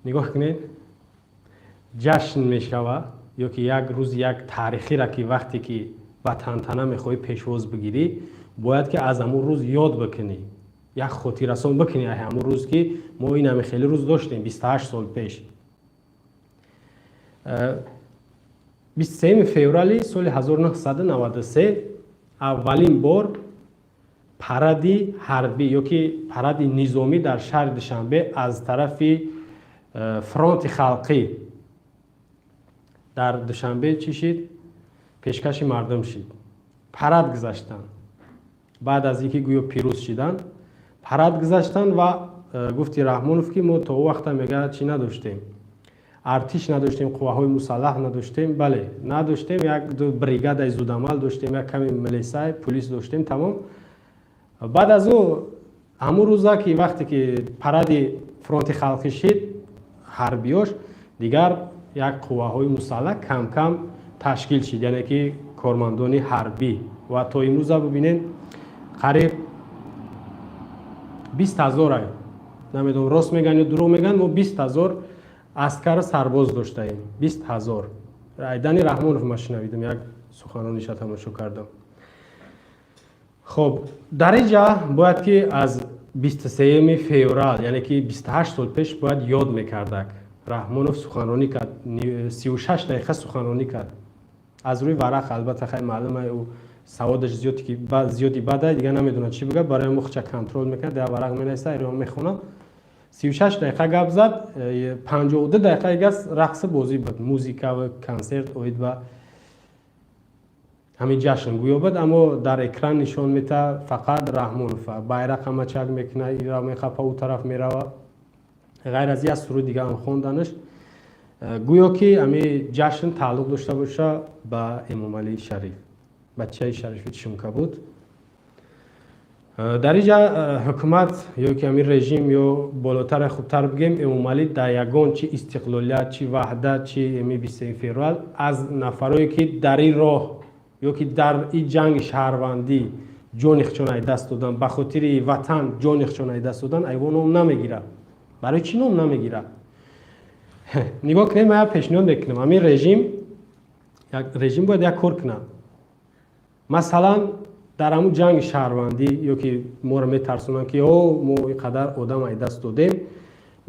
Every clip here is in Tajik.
نگاه کنید جشن میشود یا که یک روز یک تاریخی را که وقتی که با تنتنه میخوای پیشواز بگیری باید که از همون روز یاد بکنی یک خاطر رسان بکنی همون روز که ما این همه خیلی روز داشتیم 28 سال پیش 23 فوریه سال 1993 اولین بار پرد حربی یا که پرد نظامی در شهر دوشنبه از طرف فرانت خلقی در دوشنبه چی شد؟ پیشکش مردم شد. پرد گذاشتن. بعد از اینکه گویا پیروز شدن پرد گذاشتن و گفتی رحمانوف که ما تا وقت میگه چی نداشتیم، ارتش نداشتیم، قواهای مسلح نداشتیم، بله نداشتیم، یک دو بریگاد زودعمل داشتیم، یک کمی ملیسای پلیس داشتیم، تمام. بعد از او همون روزا که وقتی که پرد فرانت خلقی شد حربیاش دیگر یک قواهای مسلح کم کم تشکیل شد، یعنی که کارمندان حربی و تا امروز ببینید قریب 20,000 نمیدونم راست میگن یا دروغ میگن ما 20,000 عسکر سرباز داشته ایم. 20,000 ایدن رحمانوف ما شنیدم یک سخنرانیش تماشا کردم. خب در اینجا باید که از 23 فوریه یعنی که 28 سال پیش باید یاد میکردک. رحمانوف سخنرانی کرد 36 دقیقه سخنرانی کرد از روی ورق، البته خیلی معلومه او سوادش زیادی بده دیگه نمیدونه چی بگه، برای مخچه کنترل میکنه در ورق مینویسه ایران میخونه. 36 دقیقه گپ زد، 52 دقیقه رقص بازی بود، موزیکا و کنسرت اوید و همین جشن گویا بود، اما در اکران نشان میده فقط رحمانوف bayrak هم چک میکنه، ایرا میخواه او طرف میره و غیر از این سرود دیگه هم خوندنش، گویا که همین جشن تعلق داشته باشه به امام علی شریف، بچه شریفی چشمکه بود. در اینجا حکومت یا که همین رژیم یا بالاتر خودتر بگیم امام علی در یگان چی استقلالیت چی وحدت چی امی 23 فوریه از نفرایی که در این راه یا که در این جنگ شهروندی جانشون دست دادن به خاطر وطن جانشون دست دادن ایوان نام نمیگیره. برای چی نام نمیگیره؟ نگاه کنید من پیشنهاد میکنم همین رژیم باید یک کار کنه. مثلا در همون جنگ شهروندی یا که ما رو میترسونن که ما اینقدر آدم ای دست دادیم،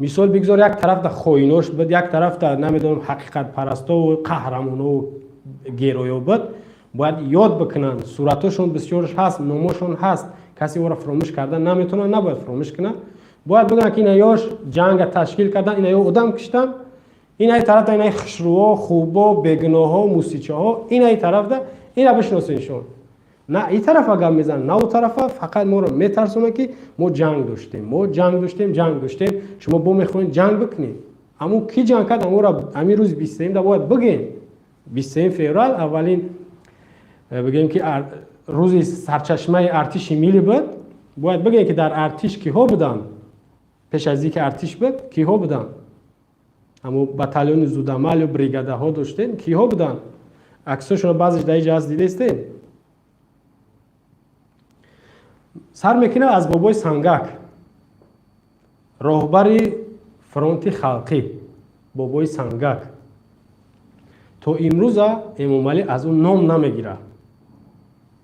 مثال بگذار یک طرف در خائناش بود، یک طرف در نمیدونم حقیقت پرستا و قهرمانا و گرویا بود، باید یاد بکنن صورتاشون بسیارش هست، نامشون هست، کسی او را فراموش کردن نمیتونه، نباید فراموش کنه. باید بگن که اینایاش جنگ تشکیل کردن، اینایا آدم کشتن، اینای طرف اینای خشروها خوبا بگناها موسیچه ها اینای طرف ده اینا بشناسینشون. نه این طرف اگر میزن نه اون طرف، فقط ما رو میترسونه که ما جنگ داشتیم، شما با میخواین جنگ بکنید. اما کی جنگ کرد؟ اما را همین روز 23 ده باید بگیم 23 فوریه اولین بگیم که روز سرچشمه ارتش ملی بود، باید بگیم که در ارتش کیها بودن، پیش از اینکه ارتش بود کیها بودن، اما بتالون زودعمل و بریگاده ها داشتیم کیها بودن، عکساشون رو بعضیش در اینجا دیده استین. سر میکنه از بابای سنگک راهبر فرانت خلقی، بابای سنگک تا امروز امام علی از اون نام نمیگیره.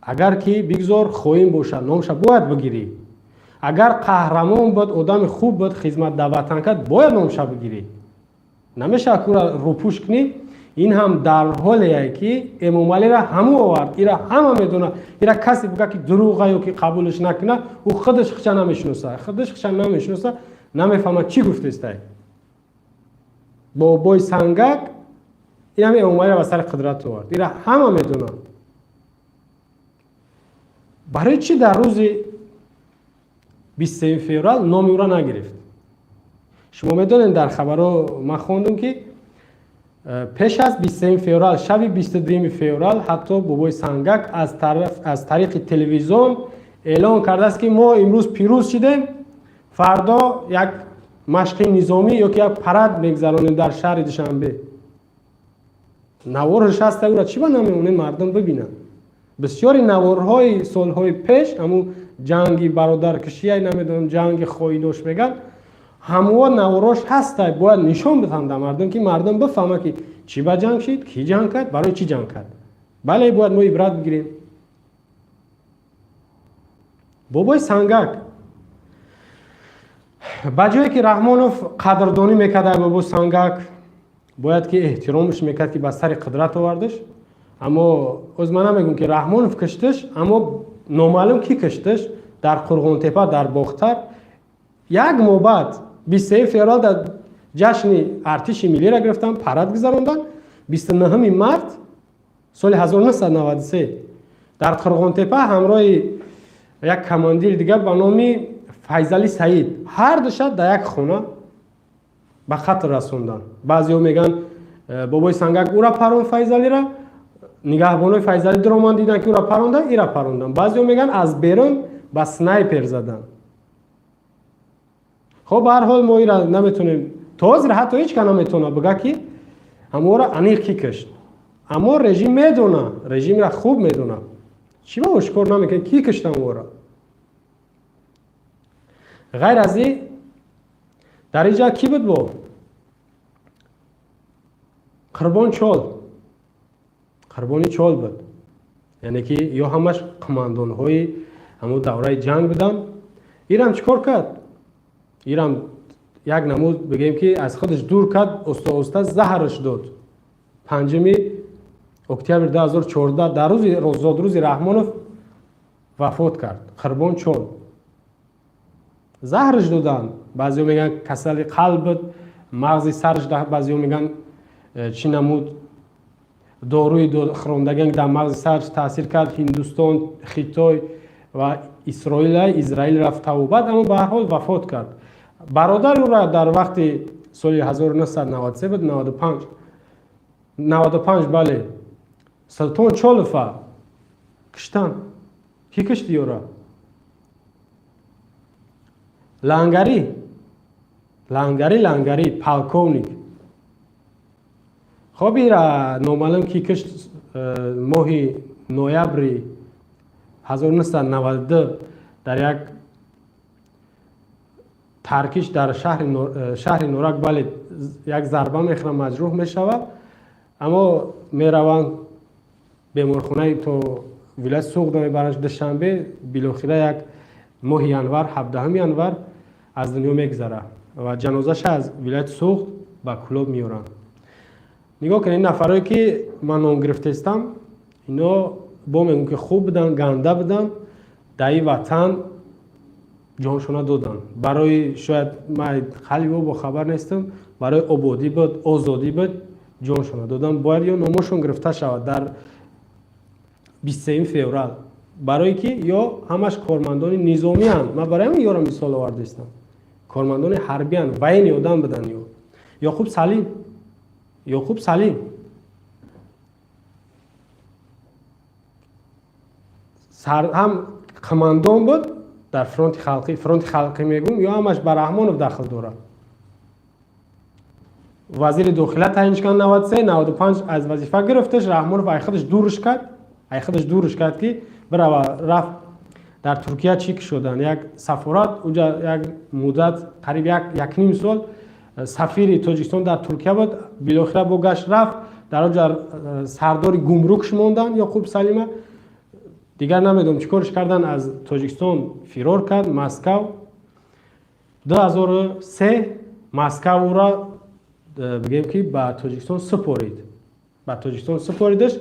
اگر که بگذار خواهیم باشه نامش باید بگیری، اگر قهرمان بود آدم خوب بود خدمت در وطن کرد باید نامش بگیری، نمیشه اکورا روپوش کنی. این هم در حالیه که امام علی را همو آورد، ایرا همه میدونه، ایرا کسی بگه که دروغه یا که قبولش نکنه او خودش خچه نمیشناسه، نمیفهمه چی گفته است. بابای سنگک این هم امام علی را به سر قدرت آورد، ایرا همه میدونه. برای چی در روز 23 فوریه نام او را نگرفت؟ شما میدونید در خبرها من خوندم که پیش از 23 فوریه شب 22 فوریه حتی بابای سنگک از طریق تلویزیون اعلان کرده است که ما امروز پیروز شدیم، فردا یک مشق نظامی یا که یک پرد میگذرانیم در شهر دوشنبه. نوارش هست او را چی نمیمونه مردم ببینن. بسیاری نوارهای سالهای پیش همون جنگی برادرکشی نمیدونم جنگ خواهینوش میگن، ҳамова наворош ҳастай бояд нишон бидам дар мардум ки мардум бифаҳма ки чӣ ба ҷанг шид, кӣ ҷанг кард, барои чӣ ҷанг кард. бале бояд мо ибрат бигирем. бобои Сангак ба ҷое ки Раҳмонов қадрдонӣ мекард бобои Сангак, бояд ки эҳтиромш мекард ки ба сари қудрат овардаш. аммо оз ман намегӯм ки Раҳмонов кишташ, аммо номаълум ки кишташ дар Қурғонтепа дар Бохтар. як моҳ баъд 23 феврал дар ҷашни артиши миллиро гирифтан, парад гузарондан. 29 март соли 1993 дар Қурғонтепа ҳамроҳи як командир дигар ба номи Файзали Саид ҳар душа дар як хона ба қатл расондан. баъзеҳо мегӯянд бобои Сангак ура парон Файзалира, нигаҳбонои Файзали дуроман дидан ки ура парондан, ира парондан. баъзеҳо мегӯянд аз берун ба снайпер задан. хоб ба ҳар ҳол мо ира наметонем, то ҳозир ҳатто ҳеҷ кас наметавона бигӯяд ки ҳамора аниқ ки кишт. аммо режим медона, режимра хуб медона. чӣ ба ошкор намекунад ки киштан ора. ғайр аз ин дар ин ҷа ки буд бо Қурбон Чол, Қурбони Чол буд. яъне ки ё ҳамаш қумандонҳои ҳамон давраи ҷанг буданд. ирам чӣ кор кард? ирам як намуд бигем ки аз худаш дур кард, оста оста заҳраш дод. 5 октябр 2014 дар рӯзи зодрӯзи Раҳмонов вафот кард. Қурбон Чол заҳраш доданд. баъзеҳо мегӯянд касали қалб буд, мағзи сараш, баъзеҳо мегӯянд чӣ намуд доруи хӯрондаганг дар мағзи сараш таъсир кард. Ҳиндустон, Хитой ва Израил рафт тавобат, аммо ба ҳар ҳол вафот кард. бародари ӯра дар вақти соли 1993 буд, 95 бале, Султон Чолова киштан. ки кишти ёра? Лангари полковник. хоб ира номаълум ки кишт моҳи ноябри 1992 дар як таркиш дар шаҳри Норак бале як зарба мехӯрад, маҷрӯҳ мешавад. аммо мераванд беморхонаи то вилояти Суғд мебараш. душанбе билохира як моҳи январ, 17 январ аз дунё мегзара ва ҷанозаша аз вилояти Суғд ба Кӯлоб меоранд. нигоҳ кунед, ин нафарое ки ман ном гирифтаистам, ино бо мегӯм ки хуб будан, ганда будан, дар ин ватан ҷоншона доданд. барои шояд ман хали бо хабар нестам, барои ободӣ буд, озодӣ буд, ҷоншона доданд. бояд ё номошон гирифта шавад дар 23 феврал, барое ки ё ҳамаш кормандони низомиянд. ман барои ҳамин ёро мисол овардаистам. кормандони ҳарбиянд, военни одам буданд. Ёқуб Салим ҳам қумандон буд дар фронти халқӣ мегӯм, ё ҳамаш ба Раҳмонов дахл дорад. вазири дохила таъинш кард 93-95 аз вазифа гирифташ. Раҳмонов ай худаш дурш кард ки бирава рафт дар Туркия чӣ ки шудан, як сафорат уҷа як муддат қариб 1.5 сол сафири Тоҷикистон дар Туркия буд. билохира бо гашт рафт дар оҷа сардори гумрукш мондан Ёқуб Салима. дигар намедонам чӣ корш кардан, аз Тоҷикистон фирор кард Москав. 2003 Москав ӯро бигем ки ба Тоҷикистон супоридаш.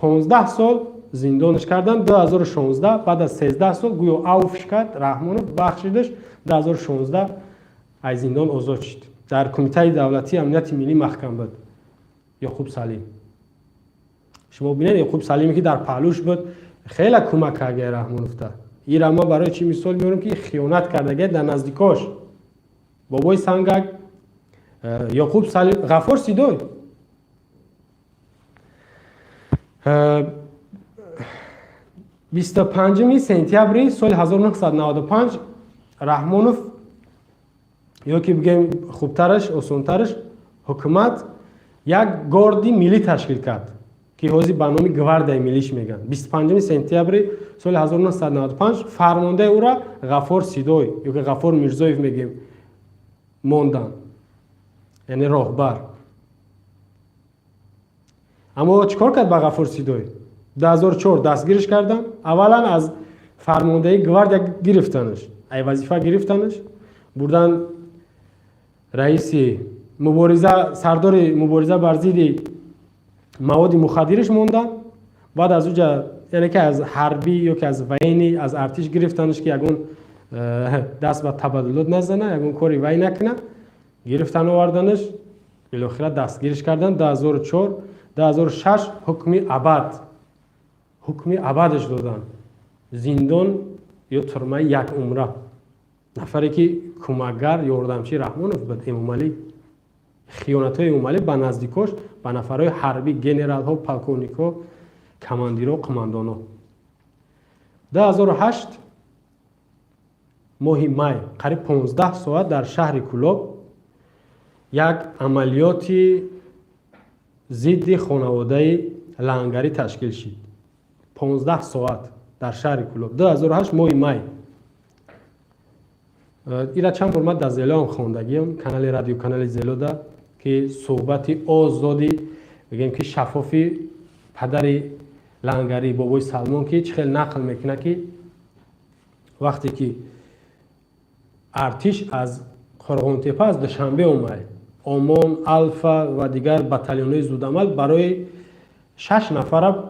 15 сол зиндонш кардан. 2016 баъд аз 13 сол гӯё авфш кард Раҳмонов, бахшидаш. 2016 аз зиндон озод шуд. дар Кумитаи давлатии амнияти миллӣ маҳкам буд Ёқуб Салим. шумо бинед Ёқуб Салиме ки дар паҳлӯш буд, хеле кӯмак карда Раҳмоновта. ира ма барои чӣ мисол меорам ки хиёнат кардаги дар наздикош бобои Сангак, Ёқуб Салим, Ғафор Сидой. 25 сентябри соли 1995 Раҳмонов, ё ки бигем хубтараш, осонтараш, ҳукумат як горди миллӣ ташкил кард ки ҳозир ба номи гвардияи миллиш мегӯянд. 25 сентябри соли 1995 фармондаи ӯра Ғафор Сидой ё ки Ғафор Мирзоев мегӯем. мондан, яъне роҳбар. аммо чӣ кор кард ба Ғафур Сидой? 2004 дастгириш кардан. аввалан аз фармондаи гвардия гирифтанаш, ай вазифа гирифтанаш, бурдан раиси мубориза, сардори мубориза бар зидди маводи мухаддириш мондан. баъд аз уҷа яъне ки аз ҳарбӣ ё ки аз военӣ, аз артиш гирифтанаш ки ягон даст ба табаддулот назана, ягон кори вай накуна. гирифтан оварданаш, билохира дастгириш кардан. 2004 2006 ҳукми абадаш додан. зиндон ё турмаи як умра. нафаре ки кӯмакгар ёрдамчии Раҳмонов буд, Эмомалӣ. хиёнатҳои Эмомалӣ ба наздикош, ба нафарҳои ҳарбӣ, генералҳо, полковникҳо, командирҳо, қумандонҳо. 2008 моҳи май қариб 15 соат дар шаҳри Кӯлоб як амалиёти зидди хонаводаи Лангарӣ ташкил шид. 15 соат дар шаҳри Кӯлоб. 2008 моҳи май. ира чанд бор ман дар Зелоам хондагиам, канали радио, канали Зелода, ки суҳбати озоди, бигем ки шаффофи падари Лангарӣ, бобои Салмон, ки чӣ хел нақл мекуна ки вақте ки артиш аз Қорғонтепа аз Душанбе омад, Омон, Алфа ва дигар батальонҳои зудамал барои 6 нафара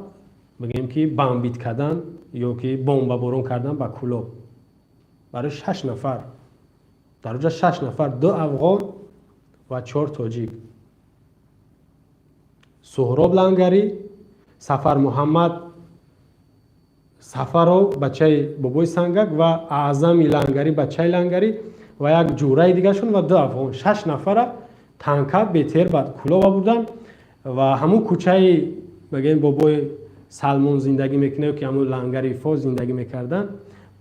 бигем ки бомбит кардан ё ки бомбаборон кардан ба Кӯлоб. барои 6 нафар. дар оҷа 6 нафар, 2 афғон ва 4 тоҷик. Суҳроб Лангарӣ, Сафар Муҳаммад Сафаров бачаи бобои Сангак ва Аъзами Лангарӣ бачаи Лангарӣ ва як ҷураи дигашон ва 2 афғон. 6 нафара танка бетер ба Кӯлоба бурдан ва ҳамун кӯчаи бигем бобои Салмон зиндагӣ мекунад ё ки ҳамун Лангари Фо зиндагӣ мекардан.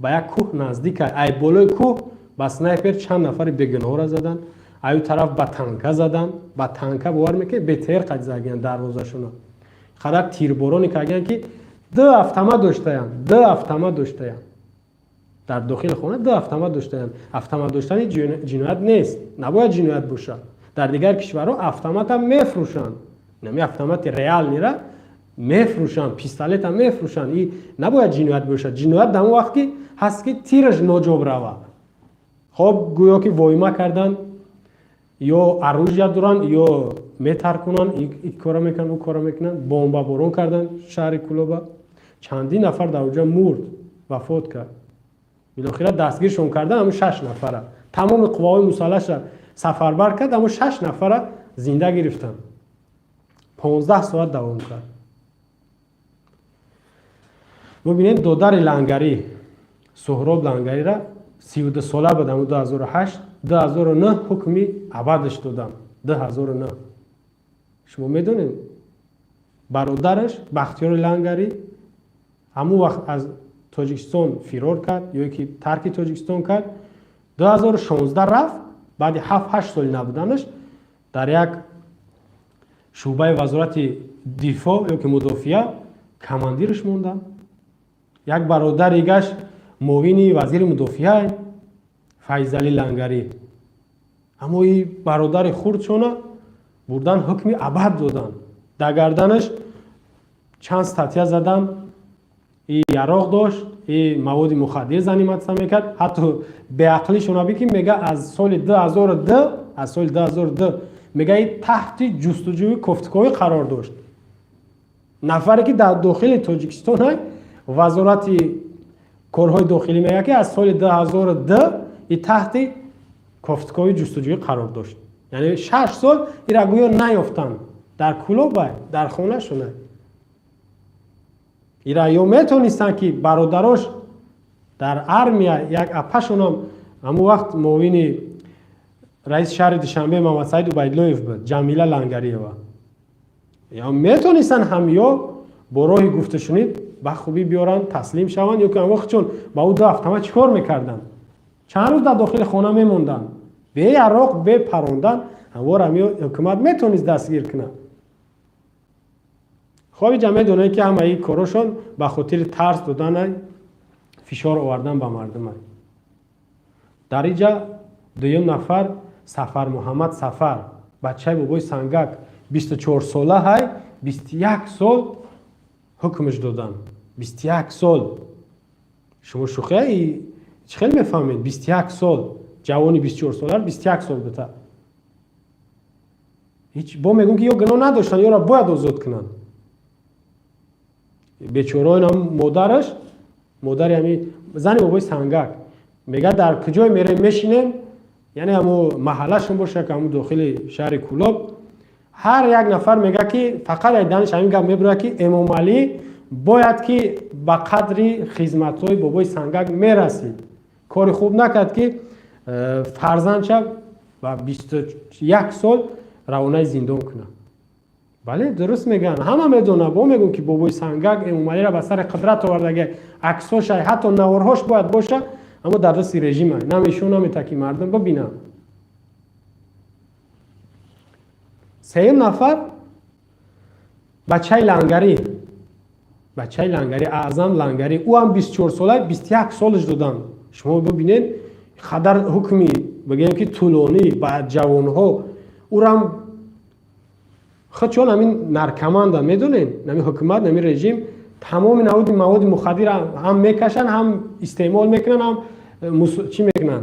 ба як кӯҳ наздик, ай болои кӯҳ ба снайпер чанд нафари бегуноҳро задан, аю тараф ба танка задан, ба танка бовар мекунед бетер қад загиян дарвозашона. хадак тирбороне карданд ки 2 автомат доштаянд, 2 автомат доштаянд. дар дохили хона 2 автомат доштаянд. Автомат доштани ҷиноят нест, набояд ҷиноят бошад. дар дигар кишварҳо автоматам мефрӯшанд. нами автомати реал нира мефрӯшанд, пистолетам мефрӯшанд. И набояд ҷиноят бошад. ҷиноят дар он вақт ки ҳаст ки тираш ноҷоб рава. хоб гӯё ки воима кардан ё оружия доранд ё метаркунанд, ин кора мекунанд, он кора мекунанд, бомбаборон кардан шаҳри Кӯлоба. чандин нафар дар оҷа мурд, вафот кард. билохира дастгиршон кардан, ҳамун 6 нафара. тамоми қувваҳои мусаллаҳша сафарбар кард, ҳамун 6 нафара зинда гирифтанд. 15 соат давом кард. бубинед додари Лангарӣ, Суҳроб Лангариро 32 сола буд, ҳамун 2008, 2009 ҳукми абадаш доданд. 2009. шумо медонед бародараш Бахтиёр Лангарӣ ҳамун вақт аз Тоҷикистон фирор кард ё ки тарки Тоҷикистон кард. 2016 рафт, баъди 7-8 соли набуданаш дар як шуъбаи вазорати дифоъ ё ки мудофиа командираш мондан. як бародари гаш муовини вазири мудофиа Файзали Лангарӣ. аммо и бародари хурдшона бурдан ҳукми абад доданд. дар гарданаш чанд статья задан, и яроқ дошт, и маводи мухаддир заниматса мекард. ҳатто беақлишона бикин мега аз соли 2002 мега и таҳти ҷустуҷӯи кофтикоӣ қарор дошт. нафаре ки дар дохили Тоҷикистон вазорати корҳои дохилӣ мега ки аз соли 2002 и таҳти кофтикои ҷустуҷӯӣ қарор дошт. яъне 6 сол ира гӯё наёфтанд дар Кӯлоба, дар хонашона. ира ё метонистанд ки бародарош дар армия як апашонам ҳамун вақт муовини раиси шаҳри Душанбе Мамадсаид Убайдуллоев буд, Ҷамила Лангариева. ё метонистанд ҳамё бо роҳи гуфтушунид ба хубӣ биёранд, таслим шаванд, ё ки ҳамон вақт чун ба ӯ 2 автомат чӣ кор мекарданд? чанд рӯз дар дохили хона мемонданд, бе яроқ, бе парондан. ҳамвор ҳамё ҳукумат метонист дастгир кунад. хоб иҷа медонед ки ҳамаи корошон ба хотири тарс додан, фишор овардан ба мардум. дар иҷа дуюм нафар سفر محمد سفر بچه بابای سنگک 24 ساله های 21 سال حکمش دادن. 21 سال. شما شوخی چه خیلی میفهمید؟ 21 سال جوانی 24 ساله 21 سال بتا. هیچ با میگن که یا گناه نداشتن یا را باید آزاد کنن. بیچاره هم مادر همین زن بابای سنگک میگه در کجای میره میشینیم، یعنی همو محلشون باشه که همو داخل شهر کولاب، هر یک نفر میگه که فقط دانش همین گپ میبره که امام علی باید که به قدری خدمت‌های بابای سنگک میرسید، کار خوب نکرد که فرزند شد و 21 سال روانه زندان کنه. بله درست میگن، همه میدونه، با میگن که بابای سنگک امام علی را به سر قدرت آورده، عکساش حتی نوارهاش باید باشه، اما در دست رژیم است، نمیشون نمیته که مردم ببینن. سوم نفر بچه لنگری اعظم لنگری، او هم 24 ساله 21 سالش دادن. شما ببینید خدر حکمی بگیم که طولانی بعد جوانها او هم خود چون همین نرکمند هم میدونین، نمی حکومت نمی رژیم تمام نوعی مواد مخدر هم میکشن، هم استعمال میکنن، هم چی میکنن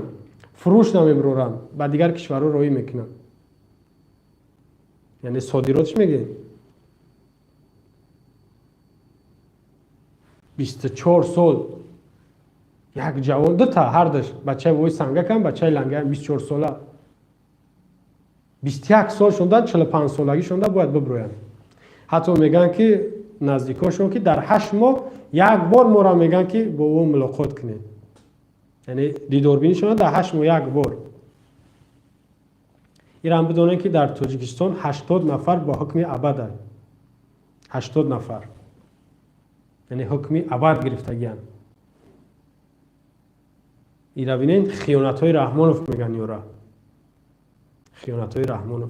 فروش نمیبرن، با دیگر کشورها روی میکنن، یعنی صادراتش میگه. 24 سال یک جوان دو تا هر داشت، بچه بوی سنگک هم بچه لنگر 24 ساله 21 سال شوندن، 45 سالگی شونده باید ببروین. حتی میگن که نزدیکاشون که در 8 ماه یک بار ما را میگن که با او ملاقات کنید، یعنی دیداربینی شونده در 8 ماه یک بار. این هم بدونن که در تاجیکستان 80 نفر با حکم ابد هست. 80 نفر یعنی حکم ابد گرفتگیان. این را بینید خیانت های رحمانوف میگن، یورا خیانت های رحمانوف.